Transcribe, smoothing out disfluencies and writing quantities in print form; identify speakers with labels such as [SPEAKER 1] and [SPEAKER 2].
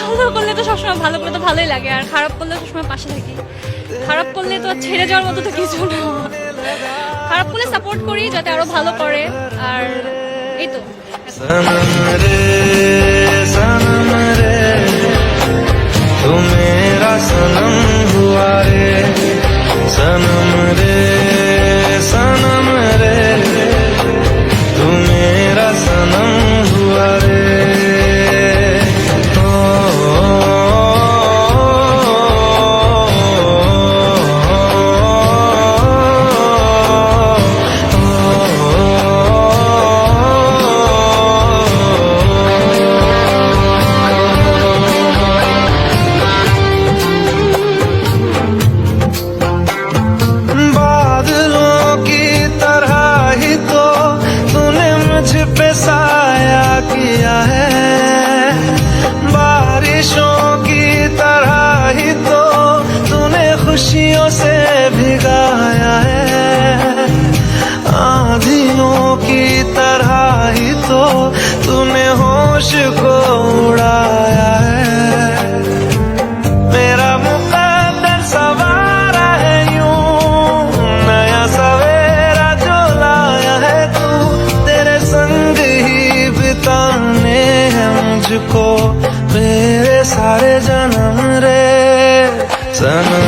[SPEAKER 1] ভালো করলে তো সবসময় ভালো করলে তো ভালোই লাগে, আর খারাপ করলে সবসময় পাশে থাকি। খারাপ করলে তো আর ছেড়ে যাওয়ার মতো তো কিছু না। খারাপ করলে সাপোর্ট করি যাতে আরো ভালো করে, আর এই তো।
[SPEAKER 2] सनम रे तू मेरा सनम हुआ रे, सनम रे तू मेरा सनम हुआ रे। पे साया किया है बारिशों की तरह ही तो तूने खुशियों से भिगाया है, आंधियों की तरह ही तो तूने होश को उड़ाया है। मेरा मुकद्दर सवारा है यूं, नया सवेरा जो लाया है तू, तेरे संग ही बिताने हैं मुझको मेरे सारे जन्म रे, सनम